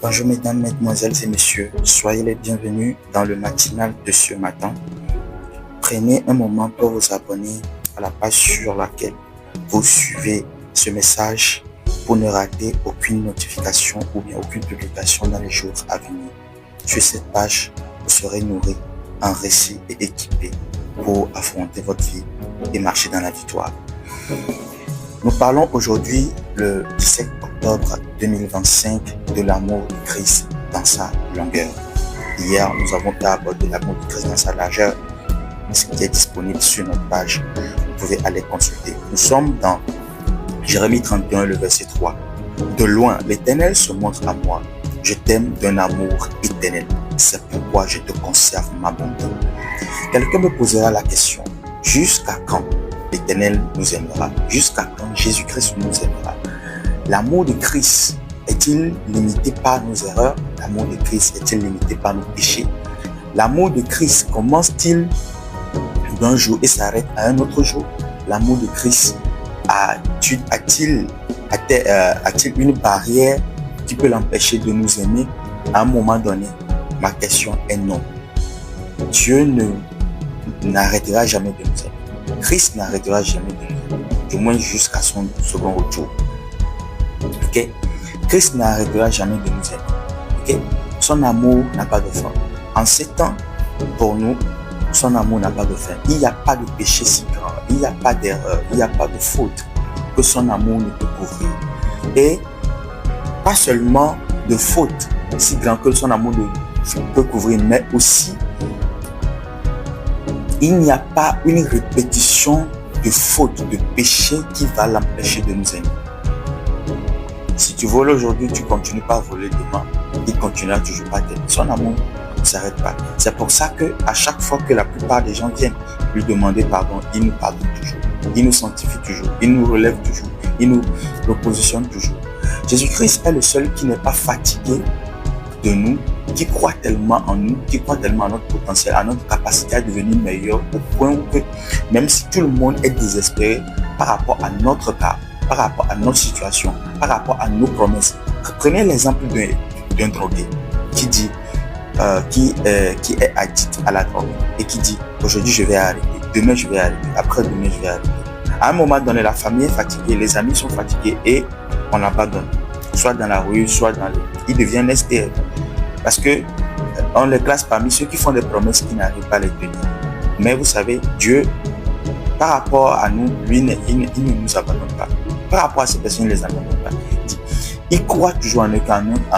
Bonjour mesdames, mesdemoiselles et messieurs, soyez les bienvenus dans le matinal de ce matin. Prenez un moment pour vous abonner à la page sur laquelle vous suivez ce message pour ne rater aucune notification ou bien aucune publication dans les jours à venir. Sur cette page, vous serez nourris, enrichis et équipés pour affronter votre vie et marcher dans la victoire. Nous parlons aujourd'hui, le 17 octobre 2025, de l'amour de Christ dans sa longueur. Hier, nous avons abordé l'amour de Christ dans sa largeur, ce qui est disponible sur notre page. Vous pouvez aller consulter. Nous sommes dans Jérémie 31, le verset 3. De loin, l'Éternel se montre à moi. Je t'aime d'un amour éternel. C'est pourquoi je te conserve ma bonté. Quelqu'un me posera la question, jusqu'à quand l'Éternel nous aimera? Jusqu'à quand Jésus-Christ nous aimera? L'amour de Christ est-il limité par nos erreurs? L'amour de Christ est-il limité par nos péchés? L'amour de Christ commence-t-il d'un jour et s'arrête à un autre jour? L'amour de Christ a-t-il une barrière qui peut l'empêcher de nous aimer à un moment donné? Ma question est non. Dieu n'arrêtera jamais de nous aimer. Christ n'arrêtera jamais de nous aimer, du moins jusqu'à son second retour. Okay? Christ n'arrêtera jamais de nous aimer. Okay? Son amour n'a pas de fin. En ces temps, pour nous, son amour n'a pas de fin. Il n'y a pas de péché si grand, il n'y a pas d'erreur, il n'y a pas de faute que son amour ne peut couvrir. Et pas seulement de faute si grand que son amour peut couvrir, mais aussi il n'y a pas une répétition de faute, de péché qui va l'empêcher de nous aimer. Si tu voles aujourd'hui, tu continues pas à voler demain, il continuera toujours pas t'aimer. Son amour ne s'arrête pas. C'est pour ça que à chaque fois que la plupart des gens viennent lui demander pardon, il nous pardonne toujours. Il nous sanctifie toujours. Il nous relève toujours. Il nous repositionne toujours. Jésus-Christ est le seul qui n'est pas fatigué de nous, qui croit tellement en nous, qui croit tellement à notre potentiel, à notre capacité à devenir meilleur, au point où que, même si tout le monde est désespéré par rapport à notre cas, par rapport à notre situation, par rapport à nos promesses. Prenez l'exemple d'un drogué qui dit, qui est addict à la drogue et qui dit aujourd'hui je vais arrêter, demain je vais arrêter, après-demain je vais arrêter. À un moment donné, la famille est fatiguée, les amis sont fatigués et on l'abandonne. Soit dans la rue, soit dans le... Il devient un SDF. Parce que on les classe parmi ceux qui font des promesses qui n'arrivent pas à les tenir. Mais vous savez, Dieu, par rapport à nous, lui, il ne nous abandonne pas. Par rapport à ces personnes, il ne les abandonne pas. Il croit toujours en eux,